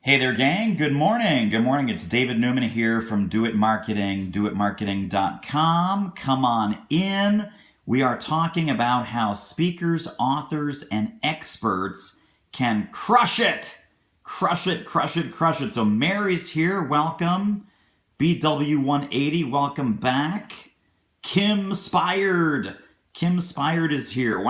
Hey there, gang. Good morning. Good morning. It's David Newman here from Do It Marketing, doitmarketing.com. Come on in. We are talking about how speakers, authors, and experts can crush it. Crush it, crush it, crush it. So Mary's here. Welcome. BW180, welcome back. Kim Spired. Kim Spired is here.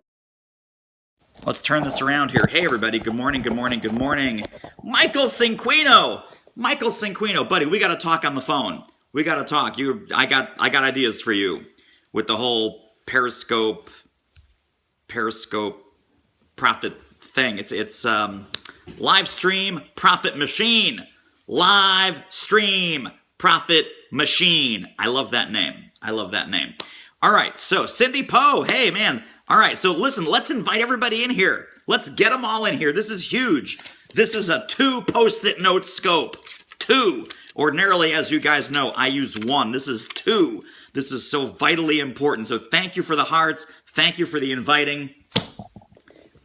Let's turn this around here. Hey, everybody. Good morning, good morning, good morning. Michael Cinquino. Michael Cinquino. Buddy, we got to talk on the phone. We got to talk. I got ideas for you with the whole Periscope profit thing. It's live stream profit machine. Live stream profit machine. I love that name. I love that name. All right, so Cindy Poe. Hey, man. All right, so listen, let's invite everybody in here. Let's get them all in here. This is huge. This is a 2 Post-it note scope. 2. Ordinarily, as you guys know, I use 1. This is 2. This is so vitally important. So thank you for the hearts. Thank you for the inviting.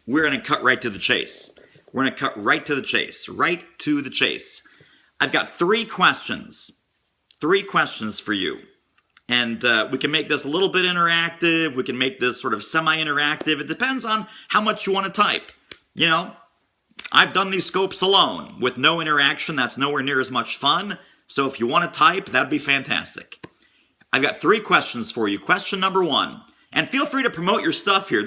We're going to cut right to the chase. We're going to cut right to the chase. Right to the chase. I've got 3 questions. 3 questions for you. And we can make this a little bit interactive. We can make this sort of semi-interactive. It depends on how much you want to type. You know, I've done these scopes alone with no interaction. That's nowhere near as much fun. So if you want to type, that'd be fantastic. I've got 3 questions for you. Question number 1. And feel free to promote your stuff here.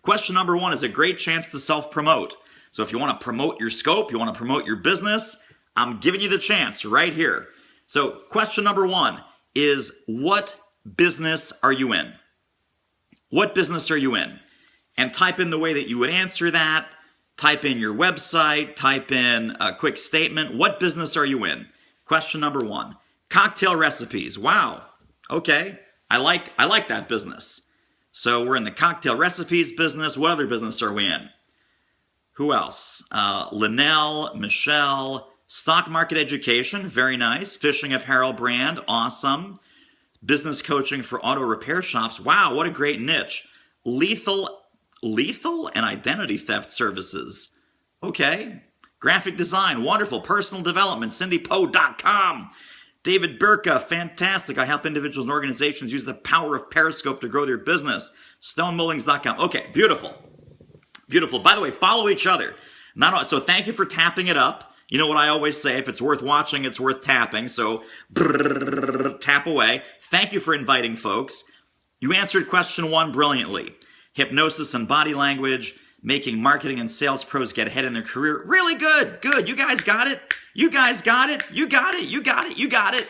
Question number 1 is a great chance to self-promote. So if you want to promote your scope, you want to promote your business, I'm giving you the chance right here. So question number 1. Is what business are you in? What business are you in? And type in the way that you would answer that. Type in your website. Type in a quick statement. What business are you in? Question number 1. Cocktail recipes. Wow. Okay. I like that business. So we're in the cocktail recipes business. What other business are we in? Who else? Linnell, Michelle. Stock market education, very nice. Fishing apparel brand, awesome. Business coaching for auto repair shops. Wow, what a great niche. Lethal and identity theft services. Okay. Graphic design, wonderful. Personal development, cindypoe.com. David Burka, fantastic. I help individuals and organizations use the power of Periscope to grow their business. Stonemoldings.com. Okay, beautiful. Beautiful. By the way, follow each other. So thank you for tapping it up. You know what I always say, if it's worth watching, it's worth tapping. So tap away. Thank you for inviting folks. You answered question 1 brilliantly. Hypnosis and body language, making marketing and sales pros get ahead in their career. Really good. Good. You guys got it. You guys got it. You got it. You got it. You got it.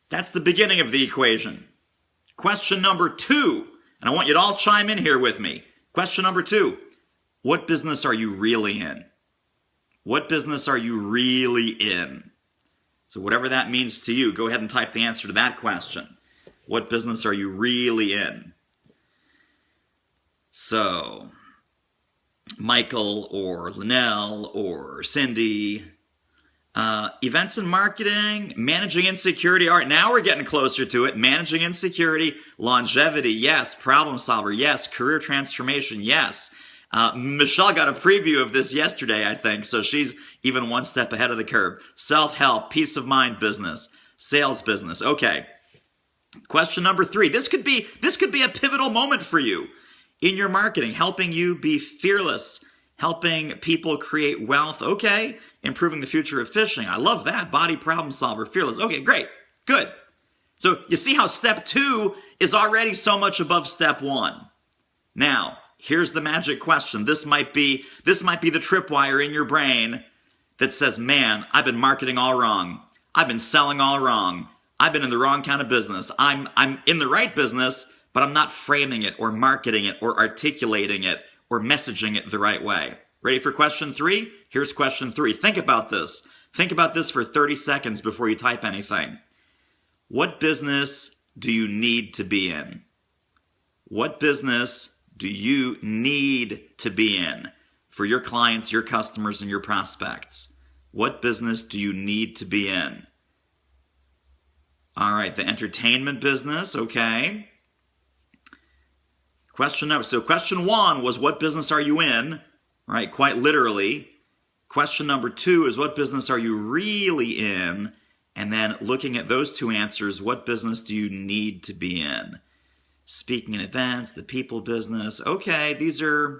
That's the beginning of the equation. Question number 2, and I want you to all chime in here with me. Question number 2, what business are you really in? What business are you really in? So whatever that means to you, go ahead and type the answer to that question. What business are you really in? So, Michael or Linnell or Cindy, events and marketing, managing insecurity. All right, now we're getting closer to it. Managing insecurity, longevity, yes. Problem solver, yes. Career transformation, yes. Michelle got a preview of this yesterday, I think, so she's even one step ahead of the curve. Self-help, peace of mind business, sales business. Okay. Question number 3. This could be a pivotal moment for you in your marketing, helping you be fearless, helping people create wealth. Okay. Improving the future of fishing. I love that. Body problem solver, fearless. Okay, great. Good. So you see how step 2 is already so much above step 1. Now, here's the magic question. This might be the tripwire in your brain that says, man, I've been marketing all wrong. I've been selling all wrong. I've been in the wrong kind of business. I'm in the right business, but I'm not framing it or marketing it or articulating it or messaging it the right way. Ready for question 3? Here's question 3. Think about this. Think about this for 30 seconds before you type anything. What business do you need to be in? What business do you need to be in for your clients, your customers, and your prospects? What business do you need to be in? All right, the entertainment business, okay. Question 1 was, what business are you in? Right, quite literally. Question number 2 is, what business are you really in? And then looking at those 2 answers, what business do you need to be in? Speaking in events, the people business. Okay, these aren't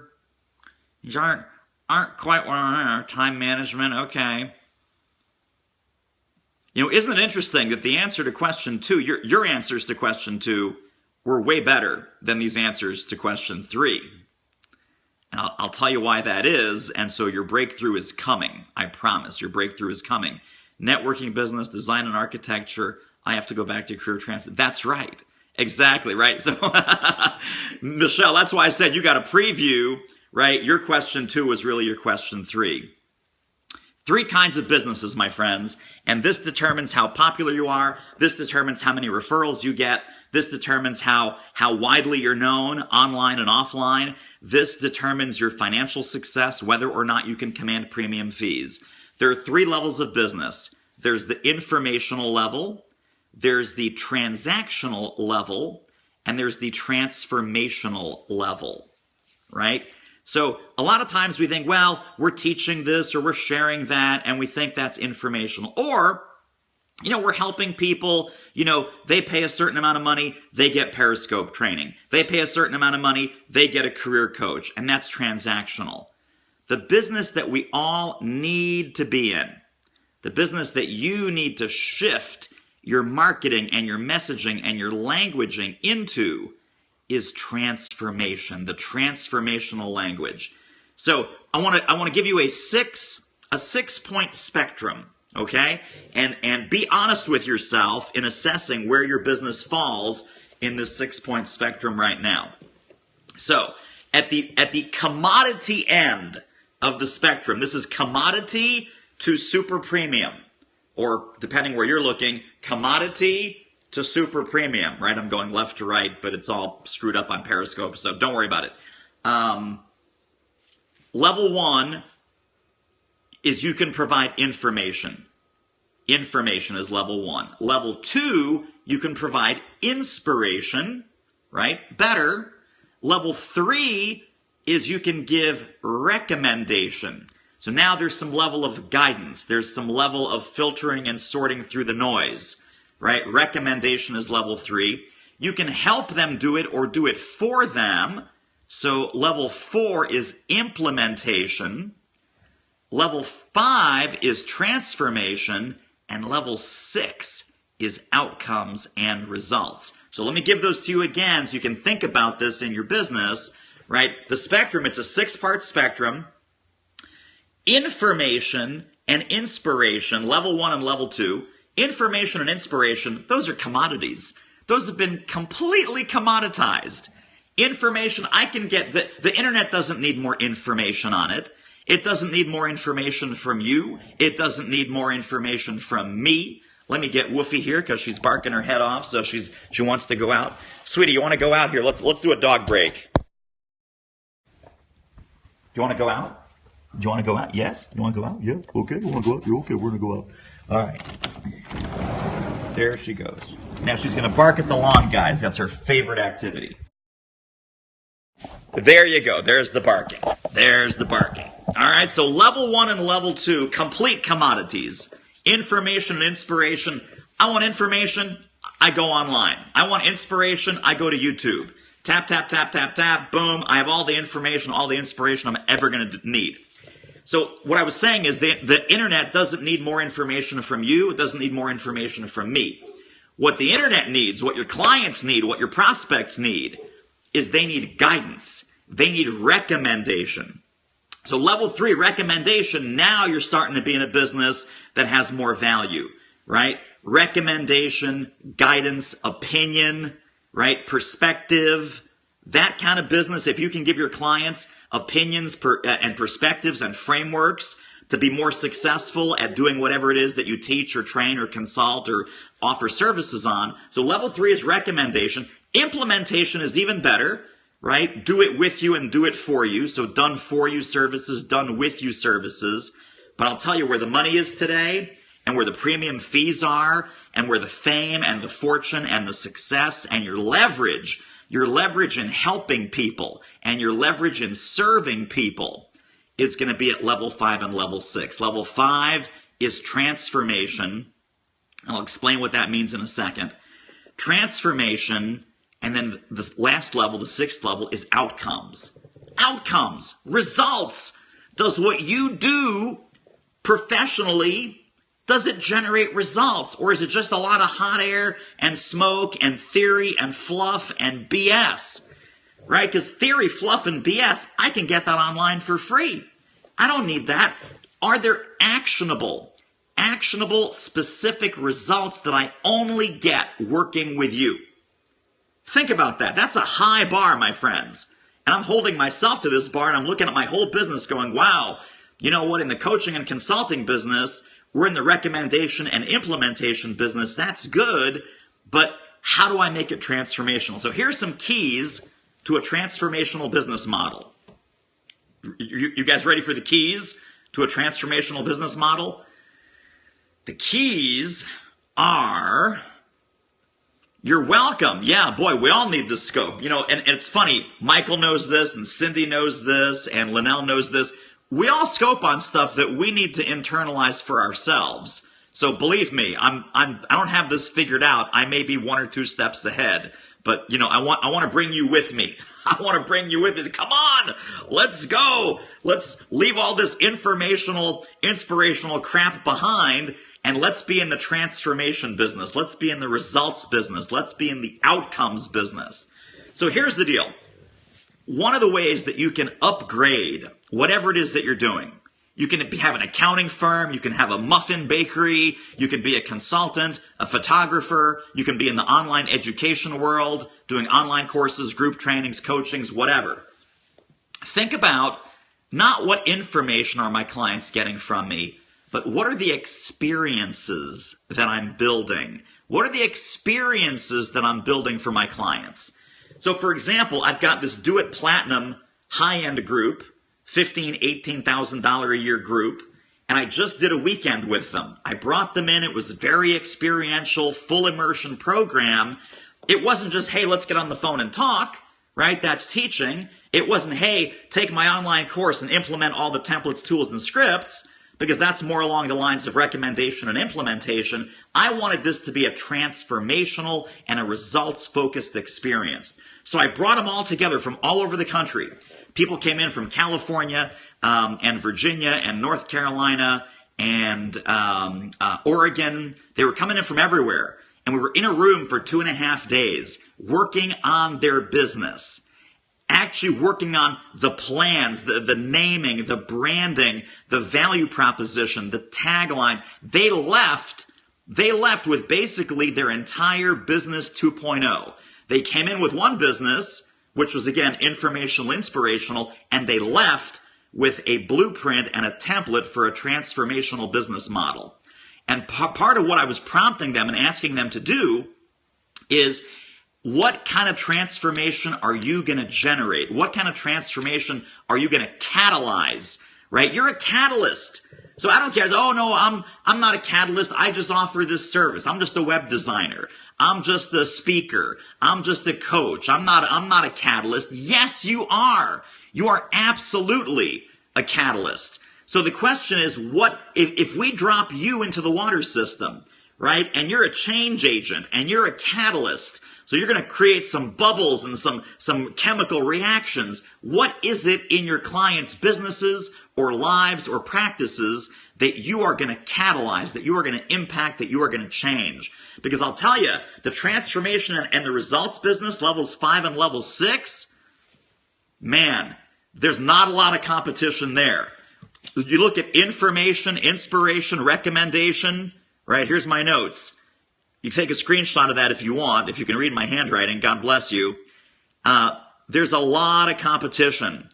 quite time management. Okay. You know, isn't it interesting that the answer to question 2, your answers to question 2 were way better than these answers to question 3. And I'll tell you why that is. And so your breakthrough is coming. I promise your breakthrough is coming. Networking, business, design and architecture. I have to go back to career transit. That's right. Exactly, right? So, Michelle, that's why I said you got a preview, right? Your question 2 was really your question 3. 3 kinds of businesses, my friends, and this determines how popular you are. This determines how many referrals you get. This determines how widely you're known, online and offline. This determines your financial success, whether or not you can command premium fees. There are 3 levels of business. There's the informational level, there's the transactional level, and there's the transformational level, right? So a lot of times we think, well, we're teaching this or we're sharing that, and we think that's informational. Or, you know, we're helping people, you know, they pay a certain amount of money, they get Periscope training. They pay a certain amount of money, they get a career coach, and that's transactional. The business that we all need to be in, the business that you need to shift your marketing and your messaging and your languaging into, is transformation, the transformational language. So I want to give you a 6-point spectrum, okay? And be honest with yourself in assessing where your business falls in this 6-point spectrum right now. So at the commodity end of the spectrum, this is commodity to super premium, or depending where you're looking, commodity to super premium, right? I'm going left to right, but it's all screwed up on Periscope, so don't worry about it. Level 1 is you can provide information. Information is level 1. Level 2, you can provide inspiration, right? Better. Level 3 is you can give recommendation. So now there's some level of guidance. There's some level of filtering and sorting through the noise, right? Recommendation is level 3. You can help them do it or do it for them. So level 4 is implementation. Level 5 is transformation. And level 6 is outcomes and results. So let me give those to you again so you can think about this in your business, right? The spectrum, it's a 6-part spectrum. Information and inspiration, level 1 and level 2. Information and inspiration, those are commodities. Those have been completely commoditized. Information, I can get, the internet doesn't need more information on it. It doesn't need more information from you. It doesn't need more information from me. Let me get Woofy here because she's barking her head off, so she wants to go out. Sweetie, you want to go out here? Let's do a dog break. Do you want to go out? Do you want to go out? Yes? You want to go out? Yes? Okay, you want to go out? You're okay, we're going to go out. All right. There she goes. Now she's going to bark at the lawn, guys. That's her favorite activity. There you go. There's the barking. There's the barking. All right, so level 1 and level 2, complete commodities. Information and inspiration. I want information, I go online. I want inspiration, I go to YouTube. Tap, tap, tap, tap, tap, boom. I have all the information, all the inspiration I'm ever going to need. So what I was saying is the internet doesn't need more information from you. It doesn't need more information from me. What the internet needs, what your clients need, what your prospects need, is they need guidance. They need recommendation. So level 3, recommendation, now you're starting to be in a business that has more value, right? Recommendation, guidance, opinion, right? Perspective, that kind of business. If you can give your clients opinions and perspectives and frameworks to be more successful at doing whatever it is that you teach or train or consult or offer services on. So level 3 is recommendation. Implementation is even better, right? Do it with you and do it for you. So done for you services, done with you services. But I'll tell you where the money is today and where the premium fees are and where the fame and the fortune and the success and your leverage in helping people and your leverage in serving people is going to be at level 5 and level 6. Level 5 is transformation. I'll explain what that means in a second. Transformation, and then the last level, the 6th level, is outcomes. Outcomes, results. Does what you do professionally, does it generate results? Or is it just a lot of hot air and smoke and theory and fluff and BS? Right? Because theory, fluff, and BS, I can get that online for free. I don't need that. Are there actionable, specific results that I only get working with you? Think about that. That's a high bar, my friends. And I'm holding myself to this bar, and I'm looking at my whole business going, wow, you know what? In the coaching and consulting business, we're in the recommendation and implementation business. That's good, but how do I make it transformational? So here's some keys to a transformational business model. You guys ready for the keys to a transformational business model? The keys are, you're welcome. Yeah, boy, we all need the scope. You know, and it's funny, Michael knows this, and Cindy knows this, and Linnell knows this. We all scope on stuff that we need to internalize for ourselves. So believe me, I don't have this figured out. I may be 1 or 2 steps ahead. But, you know, I want to bring you with me. I want to bring you with me. Come on, let's go. Let's leave all this informational, inspirational crap behind, and let's be in the transformation business. Let's be in the results business. Let's be in the outcomes business. So here's the deal. One of the ways that you can upgrade whatever it is that you're doing, you can have an accounting firm, you can have a muffin bakery, you can be a consultant, a photographer, you can be in the online education world, doing online courses, group trainings, coachings, whatever. Think about not what information are my clients getting from me, but what are the experiences that I'm building? What are the experiences that I'm building for my clients? So for example, I've got this Do It Platinum high-end group, $15,000, $18,000 a year group, and I just did a weekend with them. I brought them in. It was a very experiential, full immersion program. It wasn't just, hey, let's get on the phone and talk, right? That's teaching. It wasn't, hey, take my online course and implement all the templates, tools, and scripts, because that's more along the lines of recommendation and implementation. I wanted this to be a transformational and a results-focused experience. So I brought them all together from all over the country. People came in from California and Virginia and North Carolina and Oregon. They were coming in from everywhere. And we were in a room for 2.5 days working on their business, actually working on the plans, the naming, the branding, the value proposition, the taglines. They left with basically their entire business 2.0. They came in with one business, which was, again, informational, inspirational, and they left with a blueprint and a template for a transformational business model. And part of what I was prompting them and asking them to do is, what kind of transformation are you going to generate? What kind of transformation are you going to catalyze? Right? You're a catalyst. So I don't care. Oh, no, I'm not a catalyst. I just offer this service. I'm just a web designer. I'm just a speaker. I'm just a coach. I'm not a catalyst. Yes, you are. You are absolutely a catalyst. So the question is, what if we drop you into the water system, right? And you're a change agent and you're a catalyst. So you're going to create some bubbles and some chemical reactions. What is it in your clients' businesses or lives or practices that you are going to catalyze, that you are going to impact, that you are going to change? Because I'll tell you, the transformation and the results business, levels 5 and level 6, man, there's not a lot of competition there. You look at information, inspiration, recommendation, right? Here's my notes. You can take a screenshot of that if you want. If you can read my handwriting, God bless you. There's a lot of competition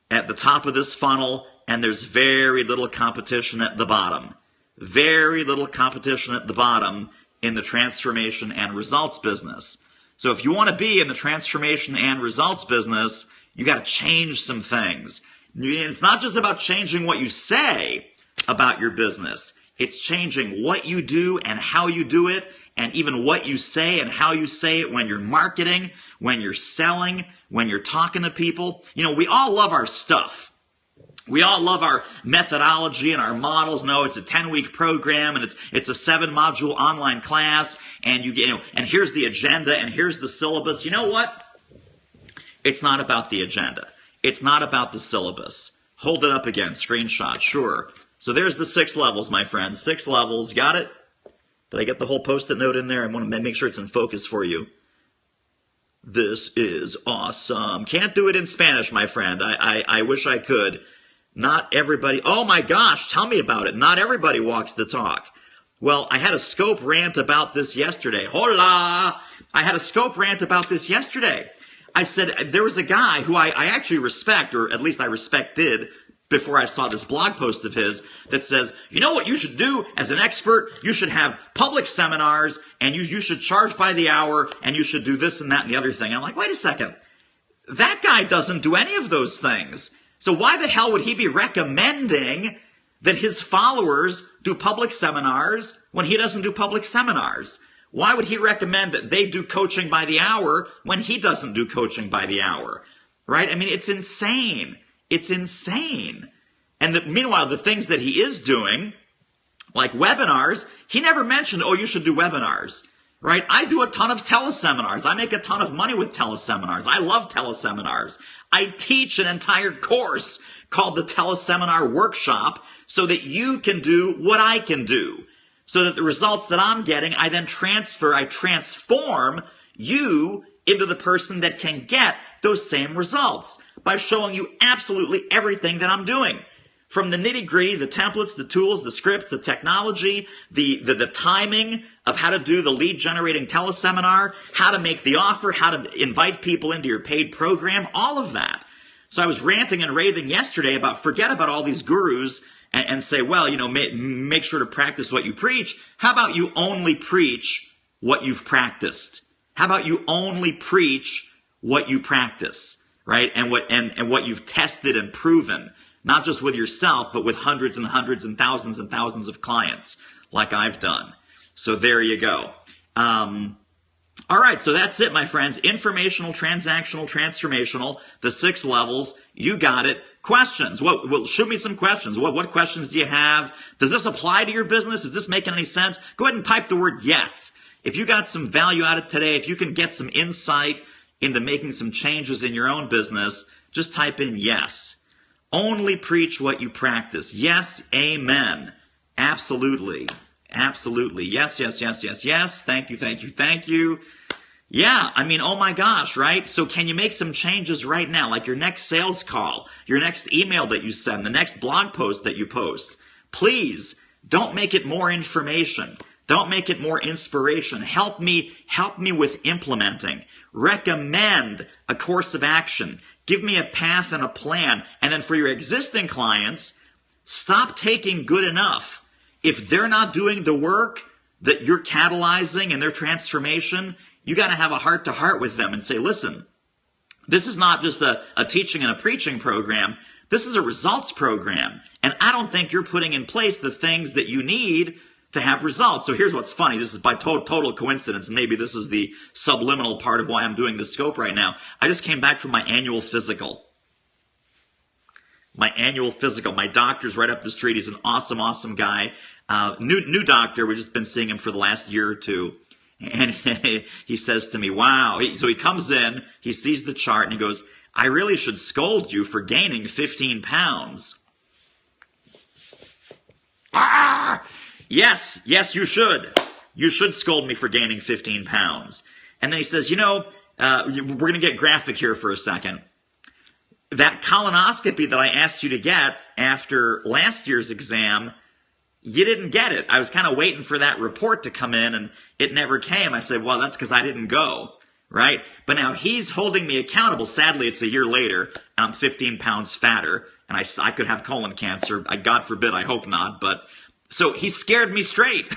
at the top of this funnel, and there's very little competition at the bottom. Very little competition at the bottom in the transformation and results business. So if you want to be in the transformation and results business, you got to change some things. It's not just about changing what you say about your business. It's changing what you do and how you do it, and even what you say and how you say it when you're marketing, when you're selling, when you're talking to people. You know, we all love our stuff. We all love our methodology and our models. No, it's a 10-week program, and it's a 7-module online class, and and here's the agenda, and here's the syllabus. You know what? It's not about the agenda. It's not about the syllabus. Hold it up again. Screenshot. Sure. So there's the 6 levels, my friends. 6 levels. Got it? Did I get the whole Post-it note in there? I want to make sure it's in focus for you. This is awesome. Can't do it in Spanish, my friend. I wish I could. Not everybody, oh my gosh, tell me about it. Not everybody walks the talk. Well, I had a scope rant about this yesterday. Hola! I had a scope rant about this yesterday. I said, there was a guy who I actually respect, or at least I respected before I saw this blog post of his that says, you know what you should do as an expert? You should have public seminars, and you should charge by the hour, and you should do this and that and the other thing. I'm like, wait a second. That guy doesn't do any of those things. So why the hell would he be recommending that his followers do public seminars when he doesn't do public seminars? Why would he recommend that they do coaching by the hour when he doesn't do coaching by the hour? Right? I mean, it's insane. It's insane. And meanwhile, the things that he is doing, like webinars, he never mentioned, oh, you should do webinars. Right? I do a ton of teleseminars. I make a ton of money with teleseminars. I love teleseminars. I teach an entire course called the Teleseminar Workshop so that you can do what I can do. So that the results that I'm getting, I then transform you into the person that can get those same results by showing you absolutely everything that I'm doing. From the nitty-gritty, the templates, the tools, the scripts, the technology, the timing of how to do the lead-generating teleseminar, how to make the offer, how to invite people into your paid program, all of that. So I was ranting and raving yesterday about forget about all these gurus and say, well, make sure to practice what you preach. How about you only preach what you've practiced? How about you only preach what you practice, right? And what you've tested and proven. Not just with yourself, but with hundreds and hundreds and thousands of clients like I've done. So there you go. All right, so that's it, my friends. Informational, transactional, transformational, the 6 levels. You got it. Questions. Shoot me some questions. What questions do you have? Does this apply to your business? Is this making any sense? Go ahead and type the word yes. If you got some value out of today, if you can get some insight into making some changes in your own business, just type in yes. Only preach what you practice. Yes, amen. Absolutely. Absolutely. Yes, yes, yes, yes, yes. Thank you, thank you, thank you. Yeah, I mean, oh my gosh, right? So can you make some changes right now? Like your next sales call, your next email that you send, the next blog post that you post. Please, don't make it more information. Don't make it more inspiration. Help me with implementing. Recommend a course of action. Give me a path and a plan. And then for your existing clients, stop taking good enough. If they're not doing the work that you're catalyzing in their transformation, you got to have a heart-to-heart with them and say, listen, this is not just a teaching and a preaching program. This is a results program. And I don't think you're putting in place the things that you need to have results. So here's what's funny. This is by total coincidence. Maybe this is the subliminal part of why I'm doing this scope right now. I just came back from my annual physical. My annual physical. My doctor's right up the street. He's an awesome, awesome guy. New doctor. We've just been seeing him for the last year or two. And he says to me, wow. So he comes in, he sees the chart, and he goes, I really should scold you for gaining 15 pounds. Ah! Yes, you should. You should scold me for gaining 15 pounds. And then he says, we're going to get graphic here for a second. That colonoscopy that I asked you to get after last year's exam, you didn't get it. I was kind of waiting for that report to come in, and it never came. I said, well, that's because I didn't go, right? But now he's holding me accountable. Sadly, it's a year later, and I'm 15 pounds fatter, and I could have colon cancer. God forbid, I hope not, but... So he scared me straight.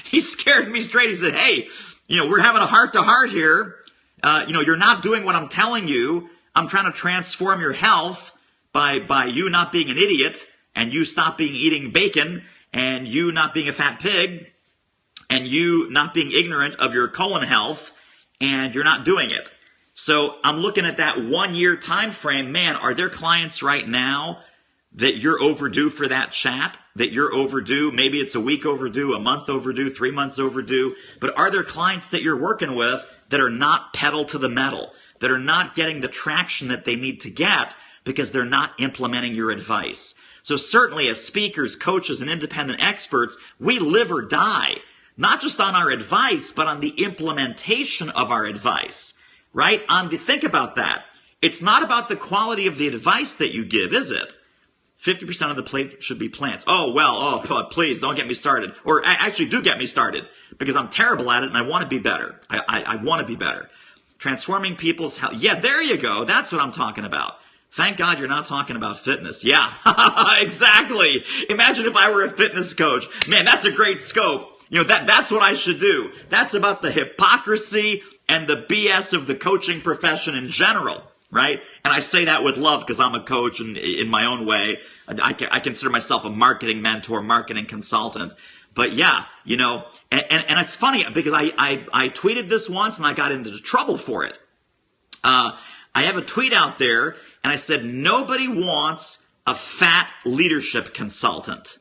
He scared me straight. He said, hey, we're having a heart-to-heart here. You're not doing what I'm telling you. I'm trying to transform your health by you not being an idiot and you eating bacon and you not being a fat pig and you not being ignorant of your colon health, and you're not doing it. So I'm looking at that 1 year time frame. Man, are there clients right now that you're overdue for that chat, that you're overdue? Maybe it's a week overdue, a month overdue, 3 months overdue. But are there clients that you're working with that are not pedal to the metal, that are not getting the traction that they need to get because they're not implementing your advice? So certainly as speakers, coaches, and independent experts, we live or die, not just on our advice, but on the implementation of our advice, right? Think about that. It's not about the quality of the advice that you give, is it? 50% of the plate should be plants. Please don't get me started. Or actually do get me started, because I'm terrible at it and I want to be better. I want to be better. Transforming people's health. Yeah, there you go. That's what I'm talking about. Thank God you're not talking about fitness. Yeah, exactly. Imagine if I were a fitness coach. Man, that's a great scope. That's what I should do. That's about the hypocrisy and the BS of the coaching profession in general, right? And I say that with love because I'm a coach and in my own way. I consider myself a marketing mentor, marketing consultant. But yeah, and it's funny because I tweeted this once and I got into trouble for it. I have a tweet out there and I said, nobody wants a fat leadership consultant.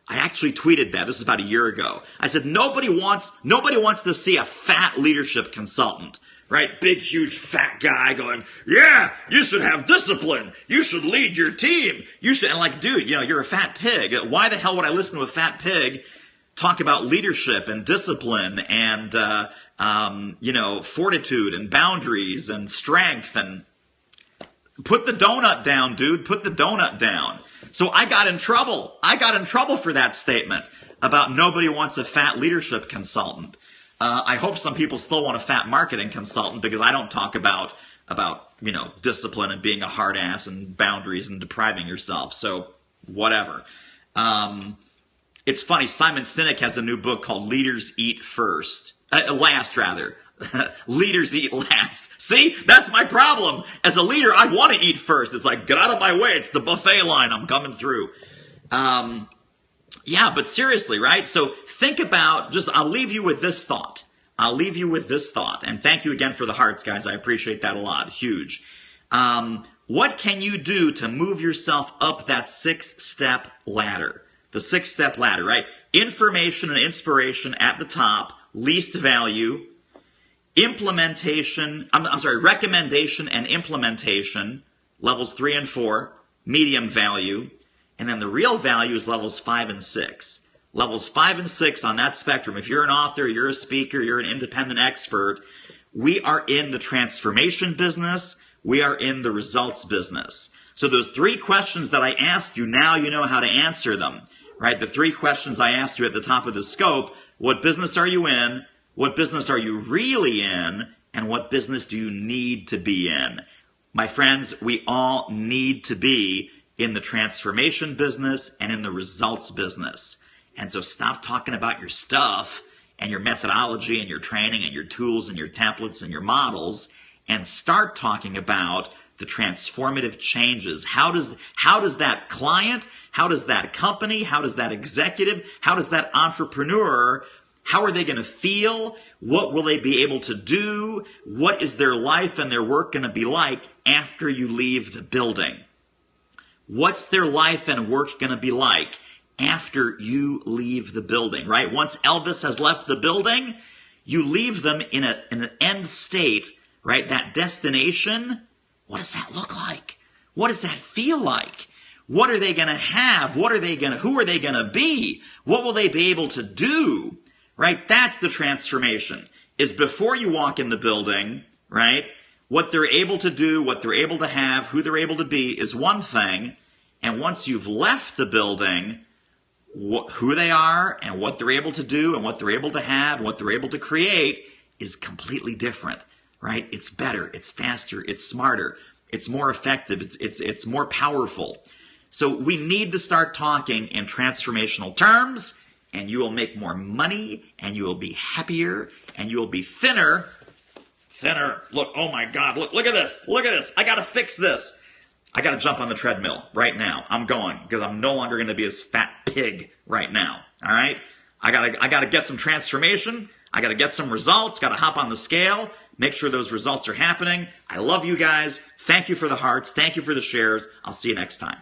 I actually tweeted that. This is about a year ago. I said, nobody wants to see a fat leadership consultant, right? Big, huge, fat guy going, yeah, you should have discipline. You should lead your team. You should, and like, dude, you're a fat pig. Why the hell would I listen to a fat pig talk about leadership and discipline and, fortitude and boundaries and strength? And put the donut down, dude. Put the donut down. So I got in trouble. I got in trouble for that statement about nobody wants a fat leadership consultant. I hope some people still want a fat marketing consultant because I don't talk about discipline and being a hard ass and boundaries and depriving yourself. So whatever. It's funny. Simon Sinek has a new book called Leaders Eat Last. Leaders eat last. See, that's my problem. As a leader, I want to eat first. It's like, get out of my way. It's the buffet line. I'm coming through. Yeah, but seriously, right? So think about, I'll leave you with this thought. And thank you again for the hearts, guys. I appreciate that a lot. Huge. What can you do to move yourself up that 6-step ladder? The 6-step ladder, right? Information and inspiration at the top, least value. Recommendation and implementation, levels 3 and 4, medium value. And then the real value is levels 5 and 6. Levels 5 and 6 on that spectrum. If you're an author, you're a speaker, you're an independent expert, we are in the transformation business. We are in the results business. So those 3 questions that I asked you, now you know how to answer them, right? The 3 questions I asked you at the top of the scope: what business are you in? What business are you really in? And what business do you need to be in? My friends, we all need to be in the transformation business and in the results business. And so stop talking about your stuff and your methodology and your training and your tools and your templates and your models, and start talking about the transformative changes. How does that client, how does that company, how does that executive, how does that entrepreneur, how are they going to feel? What will they be able to do? What is their life and their work going to be like after you leave the building? What's their life and work going to be like after you leave the building, right? Once Elvis has left the building, you leave them in an end state, right? That destination, what does that look like? What does that feel like? What are they going to have? Who are they going to be? What will they be able to do? Right? That's the transformation, is before you walk in the building, right? What they're able to do, what they're able to have, who they're able to be is one thing. And once you've left the building, who they are and what they're able to do and what they're able to have, what they're able to create is completely different, right? It's better, it's faster, it's smarter, it's more effective, it's more powerful. So we need to start talking in transformational terms, and you will make more money, and you will be happier, and you will be thinner. Look, oh my God, look at this. I got to fix this. I got to jump on the treadmill right now. I'm going, because I'm no longer going to be this fat pig right now. All right? I got to get some transformation. I got to get some results. Got to hop on the scale. Make sure those results are happening. I love you guys. Thank you for the hearts. Thank you for the shares. I'll see you next time.